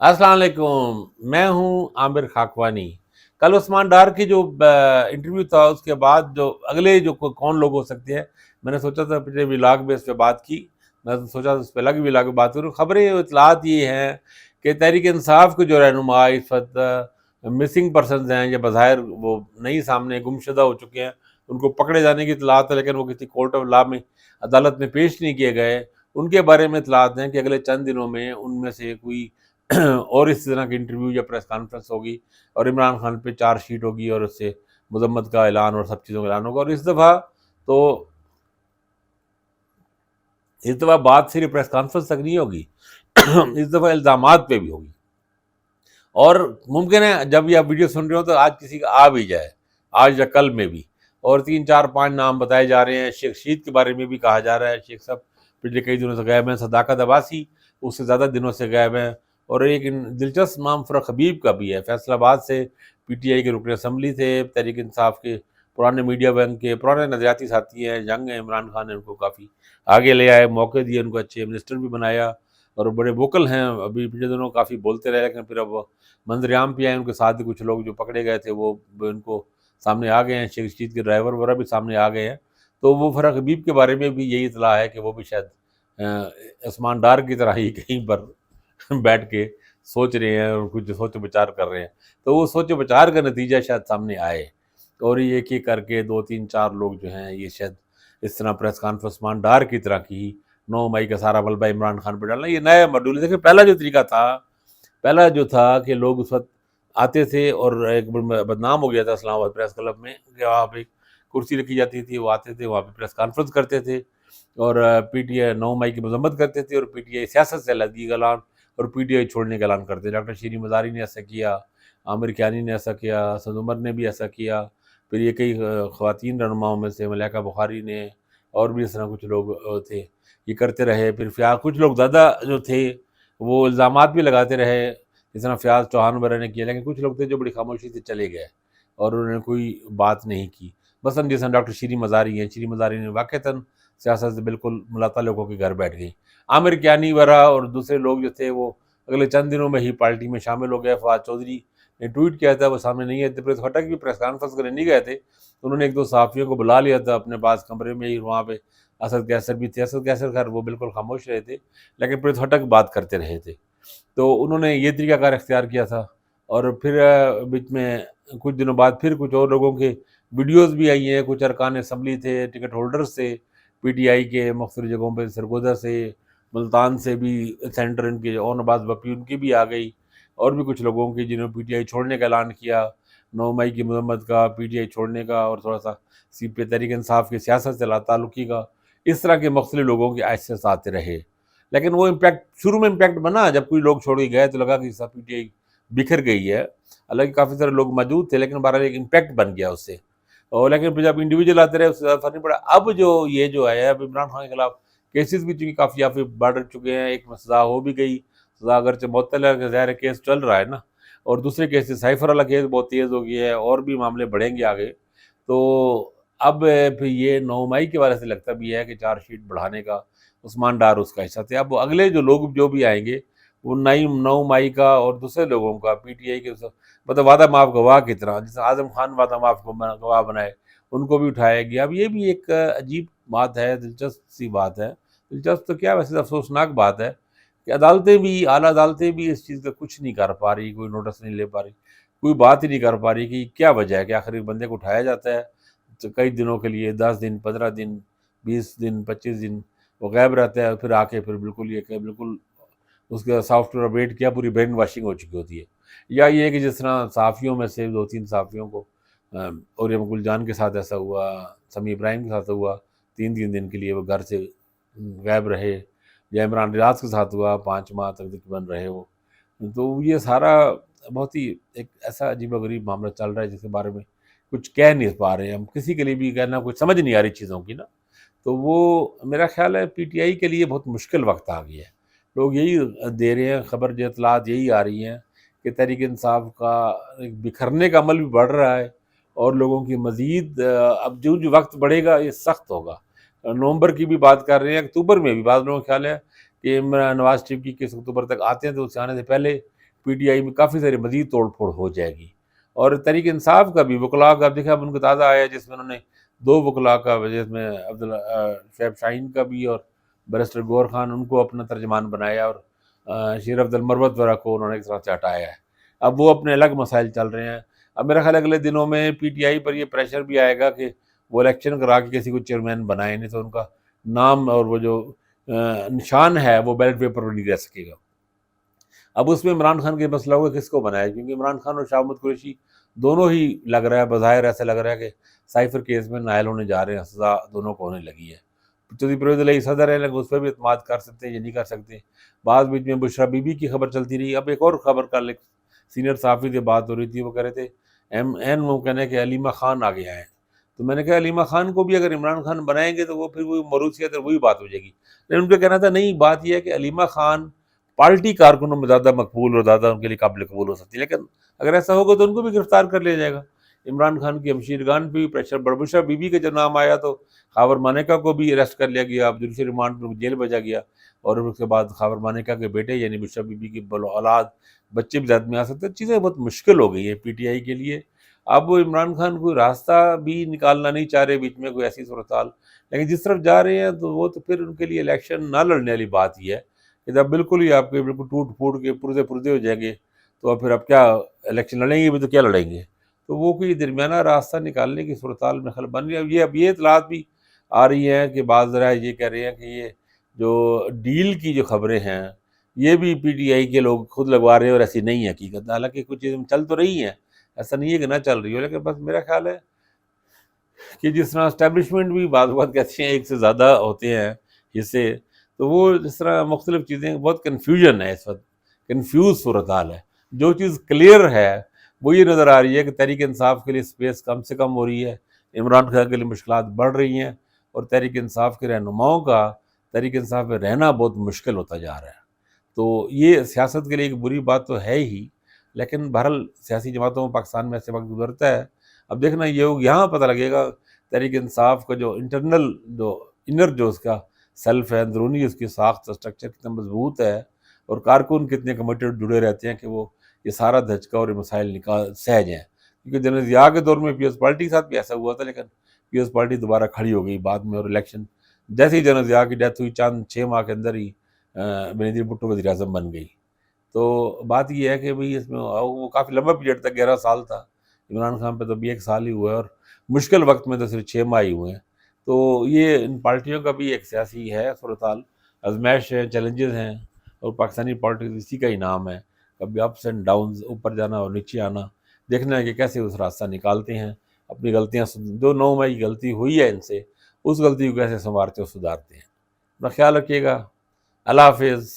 السلام علیکم، میں ہوں عامر خاکوانی۔ کل عثمان ڈار کی جو انٹرویو تھا، اس کے بعد جو اگلے جو کون لوگ ہو سکتے ہیں، میں نے سوچا تھا پچھلے ولاگ میں اس پہ بات کی، میں سوچا اس پہ الگ ولاگ میں بات کروں۔ خبریں اطلاعات یہ ہیں کہ تحریک انصاف کے جو رہنما اس وقت مسنگ پرسنز ہیں، یا بظاہر وہ نہیں سامنے گمشدہ ہو چکے ہیں، ان کو پکڑے جانے کی اطلاعات ہے، لیکن وہ کسی کورٹ آف لا میں عدالت میں پیش نہیں کیے گئے۔ ان کے بارے میں اطلاعات ہیں کہ اگلے چند دنوں میں ان میں سے کوئی اور اس طرح کی انٹرویو یا پریس کانفرنس ہوگی، اور عمران خان پہ چارج شیٹ ہوگی، اور اس سے مذمت کا اعلان اور سب چیزوں کا اعلان ہوگا۔ اور تو اس دفعہ بات صرف پریس کانفرنس تک نہیں ہوگی، اس دفعہ الزامات پہ بھی ہوگی۔ اور ممکن ہے جب یہ آپ ویڈیو سن رہے ہو تو آج کسی کا آ بھی جائے، آج یا کل میں بھی۔ اور 3 4 5 نام بتائے جا رہے ہیں۔ شیخ شید کے بارے میں بھی کہا جا رہا ہے، شیخ صاحب پچھلے کئی دنوں سے غائب ہیں۔ صداقت عباسی اس سے زیادہ دنوں سے غائب ہیں۔ اور ایک دلچسپ نام فرق حبیب کا بھی ہے، فیصل آباد سے پی ٹی آئی کے رکن اسمبلی تھے، تحریک انصاف کے پرانے میڈیا ونگ کے پرانے نظریاتی ساتھی ہیں، جنگ ہیں۔ عمران خان نے ان کو کافی آگے لے آئے، موقع دیے، ان کو اچھے منسٹر بھی بنایا، اور بڑے ووکل ہیں۔ ابھی پچھلے دنوں کافی بولتے رہے، لیکن پھر اب وہ منظر عام پہ آئے۔ ان کے ساتھ کچھ لوگ جو پکڑے گئے تھے وہ ان کو سامنے آ گئے ہیں، شیخ رشید کے ڈرائیور وغیرہ بھی سامنے آ گئے ہیں۔ تو وہ فرق حبیب کے بارے میں بھی یہی اطلاع ہے کہ وہ بھی شاید عثمان ڈار کی طرح ہی کہیں پر بیٹھ کے سوچ رہے ہیں اور کچھ سوچ بچار کر رہے ہیں۔ تو وہ سوچ بچار کا نتیجہ شاید سامنے آئے، اور یہ ایک ایک کر کے 2 3 4 لوگ جو ہیں یہ شاید اس طرح پریس کانفرنس عثمان ڈار کی طرح کی 9 مئی کا سارا ملبہ عمران خان پہ ڈالنا، یہ نیا ماڈیول ہے۔ دیکھیں پہلا جو طریقہ تھا، پہلا جو تھا کہ لوگ اس وقت آتے تھے، اور ایک بدنام ہو گیا تھا اسلام آباد پریس کلب میں کہ وہاں پہ کرسی رکھی جاتی تھی، وہ آتے تھے وہاں پہ پریس کانفرنس کرتے تھے، اور پی ٹی آئی 9 مئی کی مذمت کرتے تھے، اور پی ٹی آئی سیاست سے علیحدگی کا اعلان اور پی ٹی آئی چھوڑنے کا اعلان کرتے۔ ڈاکٹر شیریں مزاری نے ایسا کیا، عامر کیانی نے ایسا کیا، اسد عمر نے بھی ایسا کیا، پھر یہ کئی خواتین رہنماؤں میں سے ملیکہ بخاری نے، اور بھی اس طرح کچھ لوگ تھے، یہ کرتے رہے۔ پھر کچھ لوگ زیادہ جو تھے وہ الزامات بھی لگاتے رہے، جس طرح فیاض چوہان وغیرہ نے کیا، لیکن کچھ لوگ تھے جو بڑی خاموشی سے چلے گئے اور انہوں نے کوئی بات نہیں کی۔ مثلاً جس طرح ڈاکٹر شیریں مزاری ہیں، شیریں مزاری نے واقعتاً سیاست سے بالکل ملاطہ لوگوں کے گھر بیٹھ گئی۔ عامر کیانی وغیرہ اور دوسرے لوگ جو تھے وہ اگلے چند دنوں میں ہی پارٹی میں شامل ہو گئے۔ فواد چودھری نے ٹویٹ کیا تھا، وہ سامنے نہیں آئے تھے۔ پریس ہٹک بھی پریس کانفرنس کرنے نہیں گئے تھے، انہوں نے 1 2 صحافیوں کو بلا لیا تھا اپنے پاس کمرے میں ہی، وہاں پہ اسد کیسر بھی تھے۔ اسد کیسر خیر وہ بالکل خاموش رہے تھے، لیکن پریس ہٹک بات کرتے رہے تھے۔ تو انہوں نے یہ طریقہ کار اختیار کیا تھا۔ اور پھر بیچ میں کچھ دنوں بعد پھر کچھ اور لوگوں کے ویڈیوز بھی آئی ہیں، کچھ ارکان اسمبلی تھے، ٹکٹ ہولڈرز تھے پی ٹی آئی کے مختلف جگہوں پہ، سرگودا سے، ملتان سے بھی سینٹر ان کے اون عباس بپی ان کی بھی آ گئی، اور بھی کچھ لوگوں کی جنہوں نے پی ٹی آئی چھوڑنے کا اعلان کیا، 9 مئی کی مذمت کا، پی ٹی آئی چھوڑنے کا، اور تھوڑا سا تحریک انصاف کی سیاست سے لا تعلقی کا، اس طرح کے مختلف لوگوں کے ایسے آتے رہے۔ لیکن وہ امپیکٹ شروع میں امپیکٹ بنا، جب کوئی لوگ چھوڑ کے گئے تو لگا کہ سب پی ٹی آئی بکھر گئی ہے، حالانکہ کافی سارے لوگ موجود تھے، لیکن بہرحال ایک امپیکٹ بن گیا اس سے۔ اور لیکن پھر جب انڈیویجول آتے رہے اس سے زیادہ فرق نہیں پڑا۔ اب جو یہ جو ہے، اب عمران خان کے خلاف کیسز بھی چونکہ کافی آفی بڑھ چکے ہیں، ایک میں سزا ہو بھی گئی، سزا اگرچہ معطل ہے کہ ظاہر کیس چل رہا ہے نا، اور دوسرے کیسز سائفر والا کیس بہت تیز ہو گیا ہے، اور بھی معاملے بڑھیں گے آگے۔ تو اب پھر یہ 9 مئی کے وجہ سے لگتا بھی ہے کہ چارج شیٹ بڑھانے کا عثمان ڈار اس کا حصہ تھے۔ اب اگلے جو لوگ جو بھی آئیں گے وہ 9 مئی کا اور دوسرے لوگوں کا پی ٹی آئی کے مطلب وعدہ معاف گواہ کی طرح، جیسے اعظم خان وعدہ معاف گواہ بنائے، ان کو بھی اٹھایا گیا۔ اب یہ بھی ایک عجیب بات ہے، دلچسپ سی بات ہے، دلچسپ تو کیا ویسے افسوسناک بات ہے کہ عدالتیں بھی، اعلیٰ عدالتیں بھی اس چیز کا کچھ نہیں کر پا رہی، کوئی نوٹس نہیں لے پا رہی، کوئی بات ہی نہیں کر پا رہی کہ کیا وجہ ہے کہ آخر ایک بندے کو اٹھایا جاتا ہے تو کئی دنوں کے لیے، 10 دن 15 دن 20 دن 25 دن وہ غائب رہتا ہے، پھر آ کے پھر بالکل یہ کہ بالکل اس کا سافٹ ویئر اپڈیٹ کیا پوری برین واشنگ ہو چکی ہوتی ہے۔ یا یہ کہ جس طرح صحافیوں میں سے 2 3 صحافیوں کو اوریم گل جان کے ساتھ ایسا ہوا، سمیع ابراہیم کے ساتھ ہوا، 3 دن کے لیے وہ گھر سے غائب رہے، یا عمران ریاض کے ساتھ ہوا 5 ماہ تک تقریباً رہے وہ۔ تو یہ سارا بہت ہی ایک ایسا عجیب و غریب معاملہ چل رہا ہے جس کے بارے میں کچھ کہہ نہیں پا رہے ہیں ہم، کسی کے لیے بھی کہنا کچھ سمجھ نہیں آ رہی چیزوں کی نا۔ تو وہ میرا خیال ہے پی ٹی آئی کے لیے بہت مشکل وقت آ گیا ہے۔ لوگ یہی دے رہے ہیں، خبر جو اطلاعات یہی آ رہی ہیں کہ تحریک انصاف کا ایک بکھرنے کا عمل بھی بڑھ رہا ہے، اور لوگوں کی مزید اب جو وقت بڑھے گا یہ سخت ہوگا۔ نومبر کی بھی بات کر رہے ہیں، اکتوبر میں بھی بعض لوگوں کا خیال ہے کہ نواز شریف کی کس اکتوبر تک آتے ہیں تو اس سے آنے سے پہلے پی ٹی آئی میں کافی ساری مزید توڑ پھوڑ ہو جائے گی. اور تحریک انصاف کا بھی وکلاء کا اب دیکھا اب ان کو تازہ آیا جس میں انہوں نے 2 وکلاء کا جس میں شعیب شاہین کا بھی اور بیرسٹر گور خان ان کو اپنا ترجمان بنایا اور شیر افضل مروت وغیرہ کو انہوں نے اس طرح سے ہٹایا ہے. اب وہ اپنے الگ مسائل چل رہے ہیں. اب میرا خیال ہے اگلے دنوں میں پی ٹی آئی پر یہ پریشر بھی آئے گا کہ وہ الیکشن کرا کے کسی کو چیئرمین بنائے, نہیں تو ان کا نام اور وہ جو نشان ہے وہ بیلٹ پیپر پر نہیں رہ سکے گا. اب اس میں عمران خان کے مسئلہ ہوگا کس کو بنایا, کیونکہ عمران خان اور شاہ محمود قریشی دونوں ہی لگ رہا ہے بظاہر ایسا لگ رہا ہے کہ سائفر کیس میں نائل ہونے جا رہے ہیں, سزا دونوں کو ہونے لگی ہے. چودھری پرویز الہی صدر ہیں, لیکن اس پہ بھی اعتماد کر سکتے ہیں یا نہیں کر سکتے. بعض بیچ میں بشرا بی بی کی خبر چلتی رہی. اب ایک اور خبر کا سینئر صحافی سے بات ہو رہی تھی, وہ کہہ رہے تھے ممکن ہے کہ علیمہ خان آگے آئیں. تو میں نے کہا علیمہ خان کو بھی اگر عمران خان بنائیں گے تو وہ پھر وہی موروثیت اور وہی بات ہو جائے گی. لیکن ان کا کہنا تھا نہیں, بات یہ ہے کہ علیمہ خان پارٹی کارکنوں میں زیادہ مقبول اور زیادہ ان کے لیے قابل قبول ہو سکتی ہے, لیکن اگر ایسا ہوگا تو ان کو بھی گرفتار کر لیا جائے گا. عمران خان کی ہمشیرگان پہ بھی پریشر, بشرا بی بی کا جب نام آیا تو خاور مانیکا کو بھی اریسٹ کر لیا گیا, اب جوڈیشل ریمانڈ پر جیل بھیجا گیا. اور اس کے بعد خاور مانیکا کے بیٹے یعنی بشرا بی بی کی اولاد بچے بھی زیادہ میں آ سکتے ہیں. چیزیں بہت مشکل ہو گئی ہیں پی ٹی آئی کے لیے. اب وہ عمران خان کوئی راستہ بھی نکالنا نہیں چاہ رہے بیچ میں کوئی ایسی صورتحال, لیکن جس طرف جا رہے ہیں تو وہ تو پھر ان کے لیے الیکشن نہ لڑنے والی بات ہی ہے کہ جب بالکل ہی آپ کے بالکل ٹوٹ پھوٹ کے پردے ہو جائیں گے تو پھر اب کیا الیکشن لڑیں گے بھی تو کیا لڑیں گے. تو وہ کوئی درمیانہ راستہ نکالنے کی صورتحال میں خل بن رہی ہے. اب یہ اطلاعات بھی آ رہی ہیں کہ بعض ذرائع یہ کہہ رہے ہیں کہ یہ جو ڈیل کی جو خبریں ہیں یہ بھی پی ٹی آئی کے لوگ خود لگوا رہے ہیں اور ایسی نہیں ہے حقیقت. حالانکہ کچھ چیزیں چل تو رہی ہیں, ایسا نہیں ہے کہ نہ چل رہی ہو, لیکن بس میرا خیال ہے کہ جس طرح اسٹیبلشمنٹ بھی بعض اوقات کہتے ہیں ایک سے زیادہ ہوتے ہیں حصے, تو وہ جس طرح مختلف چیزیں بہت کنفیوژن ہے اس وقت, کنفیوز صورتحال ہے. جو چیز کلیئر ہے وہ یہ نظر آ رہی ہے کہ تحریک انصاف کے لیے اسپیس کم سے کم ہو رہی ہے, عمران خان کے لیے مشکلات بڑھ رہی ہیں, اور تحریک انصاف کے رہنماؤں کا تحریک انصاف میں رہنا بہت مشکل ہوتا جا رہا ہے. تو یہ سیاست کے لیے ایک بری بات تو ہے ہی, لیکن بہرحال سیاسی جماعتوں میں پاکستان میں ایسے وقت گزرتا ہے. اب دیکھنا یہ یہاں پتہ لگے گا تحریک انصاف کا جو انٹرنل جو انر جو اس کا سیلف ہے, اندرونی اس کی ساخت اسٹرکچر کتنا مضبوط ہے, اور کارکن کتنے کمیٹڈ جڑے رہتے ہیں کہ وہ یہ سارا دھچکا اور یہ مسائل سہ جائیں. کیونکہ جنرل ضیاء کے دور میں پیپلز پارٹی کے ساتھ بھی ایسا ہوا تھا, لیکن پیپلز پارٹی دوبارہ کھڑی ہو گئی بعد میں, اور الیکشن جیسے ہی جنرل ضیاء کی ڈیتھ ہوئی چند 6 ماہ کے اندر ہی بینظیر بھٹو وزیر اعظم بن گئی. تو بات یہ ہے کہ بھئی اس میں وہ کافی لمبا پیریڈ تھا, 11 سال تھا. عمران خان پہ تو ابھی 1 سال ہی ہوا ہے, اور مشکل وقت میں تو صرف 6 ماہ ہی ہوئے ہیں. تو یہ ان پارٹیوں کا بھی ایک سیاسی ہے صورتحال, آزمائش ہے, چیلنجز ہیں, اور پاکستانی پالیٹکس اسی کا ہی نام ہے, کبھی اپس اینڈ ڈاؤنز, اوپر جانا اور نیچے آنا. دیکھنا ہے کہ کیسے اس راستہ نکالتے ہیں, اپنی غلطیاں جو 9 مئی کی غلطی ہوئی ہے ان سے, اس غلطی کو کیسے سنوارتے اور سدھارتے ہیں. اپنا خیال رکھیے گا. اللہ حافظ.